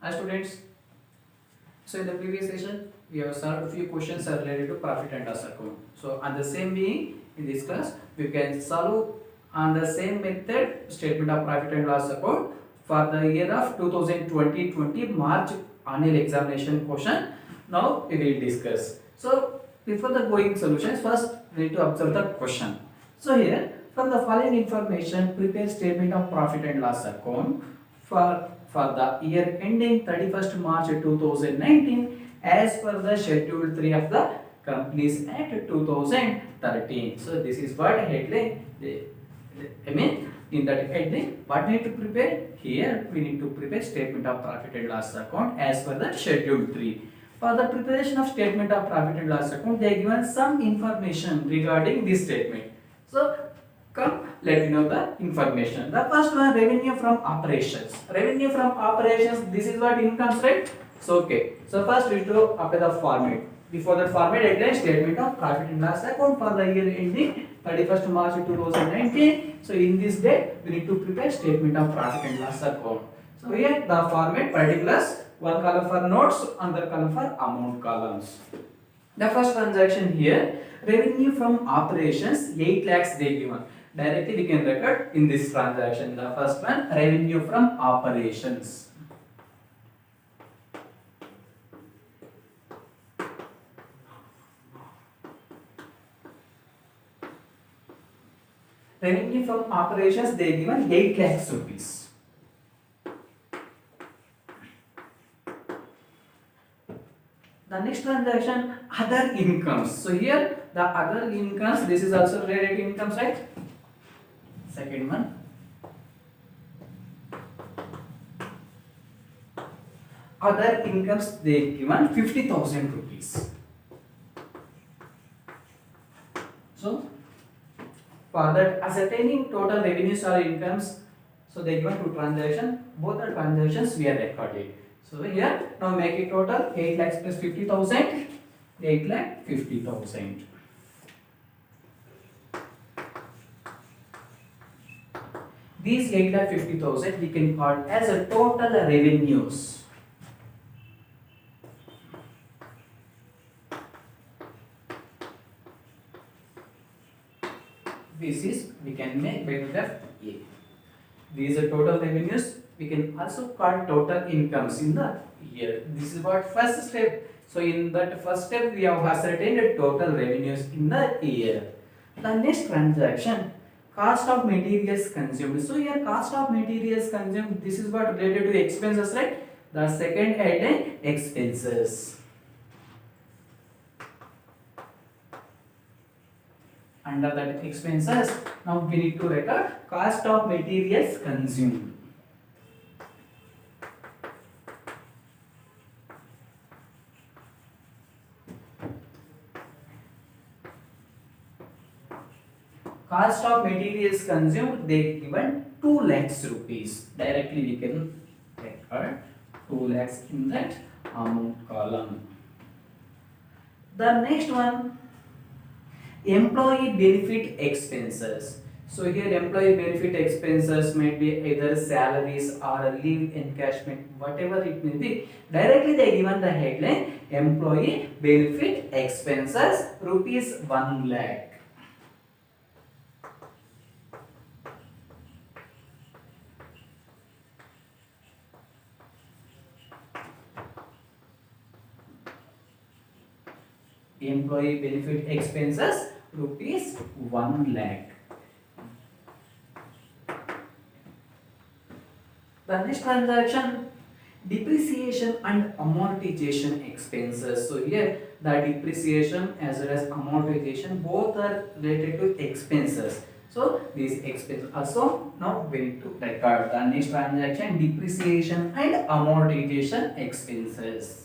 Hi students. So in the previous session, we have solved a few questions related to profit and loss account. So on the same way, in this class, we can solve on the same method statement of profit and loss account for the year of 2020 March annual examination question. Now we will discuss. So before the going solutions, first we need to observe the question. So here, from the following information, prepare statement of profit and loss account for the year ending 31st March 2019 as per the Schedule 3 of the Companies Act 2013. So this is what headline, I mean in that heading, what we need to prepare? Here we need to prepare statement of profit and loss account as per the Schedule 3. For the preparation of statement of profit and loss account, they are given some information regarding this statement. So come, let me know the information. The first one, revenue from operations. Revenue from operations, this is what incomes, right? So okay. So first we need to apply the format. Before that format, again statement of profit and loss account for the year ending 31st March 2019. So in this day, we need to prepare statement of profit and loss account. So here the format particulars, one column for notes, another column for amount columns. The first transaction here, revenue from operations 8 lakhs they given. Directly we can record in this transaction. The first one, revenue from operations. Revenue from operations they given 8 lakhs rupees. The next transaction, other incomes. So here the other incomes, this is also related to incomes, right? Second one. Other incomes they given 50,000 rupees. So for that ascertaining total revenues or incomes, so they given two transactions. Both the transactions we are recorded. So here now make it total 8 lakhs plus 50,000. 8 lakh 50,000. These 8 lakh 50,000 we can call as a total revenues. This is we can make by the A. These are total revenues. We can also call total incomes in the year. This is what first step. So in that first step we have ascertained the total revenues in the year. The next transaction, cost of materials consumed. So here cost of materials consumed, this is what related to expenses, right? The second item, expenses. Under that expenses, now we need to record cost of materials consumed. Cost of materials consumed, they given 2 lakhs rupees. Directly we can record 2 lakhs in that amount column. The next one, employee benefit expenses. So here employee benefit expenses might be either salaries or leave encashment, whatever it may be. Directly they given the headline, employee benefit expenses rupees 1 lakh. Employee benefit expenses rupees 1 lakh. The next transaction, depreciation and amortization expenses. So here the depreciation as well as amortization both are related to expenses. So these expenses also now we need to record. The next transaction, depreciation and amortization expenses.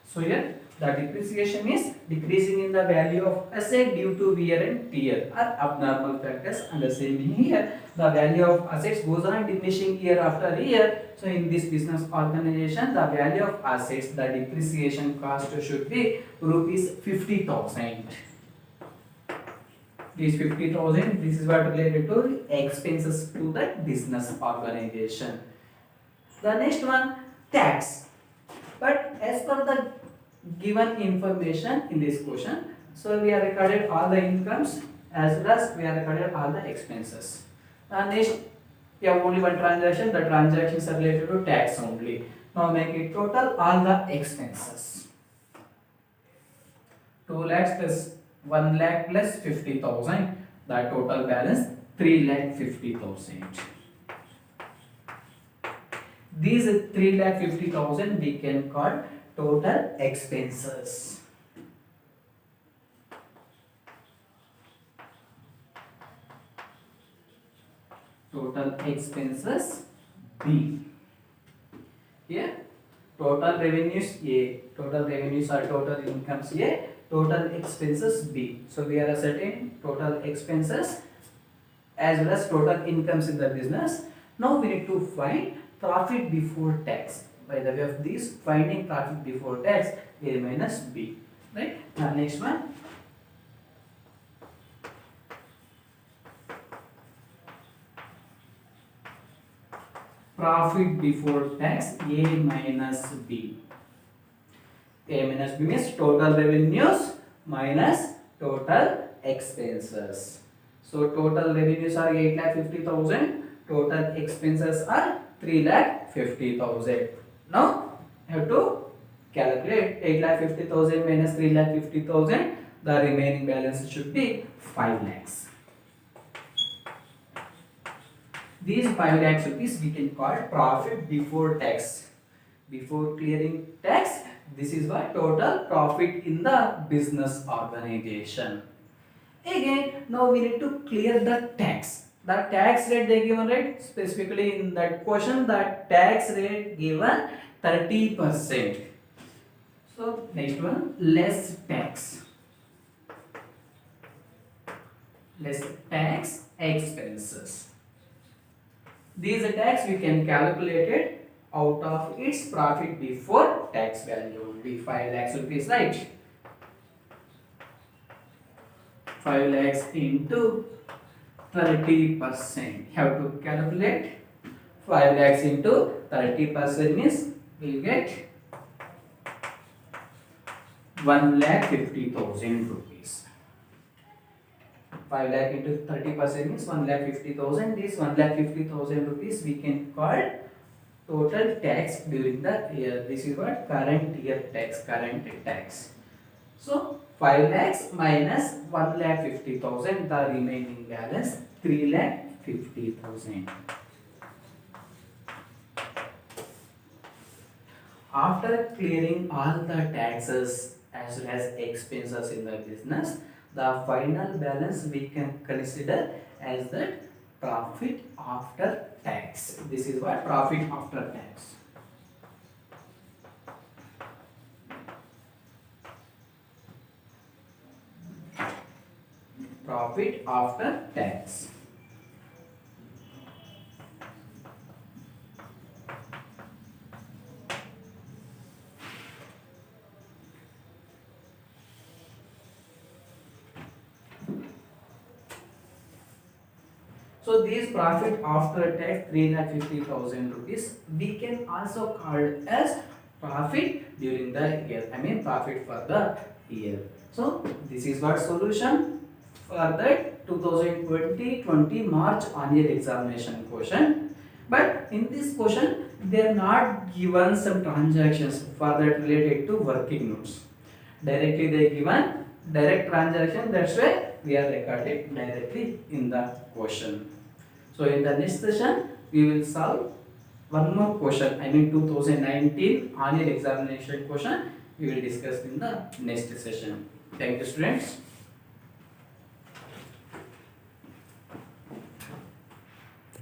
So here The depreciation is decreasing in the value of asset due to wear and tear or abnormal factors, and the same here the value of assets goes on diminishing year after year. So in this business organization, the value of assets, the depreciation cost should be rupees 50,000. This 50,000, this is what related to expenses to the business organization. The next one, tax. But as per the given information in this question, so we have recorded all the incomes as well as we have recorded all the expenses. Next, we have only one transaction. The transactions are related to tax only. Now make it total all the expenses. 2 lakhs plus 1 lakh plus 50,000. The total balance 3,50,000. These 3,50,000 we can call total expenses. Total expenses B. Here total revenues A. Total revenues are total incomes A. Total expenses B. So we are asserting total expenses as well as total incomes in the business. Now we need to find profit before tax. By the way of this, finding profit before tax, A minus B. Right? Now next one. Profit before tax A minus B. A minus B means total revenues minus total expenses. So total revenues are 8,50,000. Total expenses are 3,50,000. Now have to calculate 8,50,000 minus 3,50,000. The remaining balance should be 5 lakhs. These 5 lakhs rupees we can call profit before tax. Before clearing tax, this is what total profit in the business organization. Again, now we need to clear the tax. The tax rate they given, right? Specifically in that question, the tax rate given 30%. So next one, less tax. Less tax expenses. These tax we can calculate it out of its profit before tax value only. 5 lakhs rupees, right? 5 lakhs into 30%. Have to calculate 5 lakhs into 30% means we get 1,50,000 rupees. 5 lakh into 30% means 1,50,000. This 1,50,000 rupees we can call total tax during the year. This is what current year tax, current tax. So 5 lakhs minus 1,50,000, the remaining balance 3,50,000. After clearing all the taxes as well as expenses in the business, the final balance we can consider as the profit after tax. This is what profit after tax. Profit after tax. So this profit after tax 3,50,000 rupees we can also call as profit during the year. I mean profit for the year. So this is what solution for the 2020 March annual examination question. But in this question they are not given some transactions for that related to working notes. Directly they given direct transaction, that's why we are recorded directly in the question. So in the next session we will solve one more question, I mean 2019 annual examination question we will discuss in the next session. Thank you students.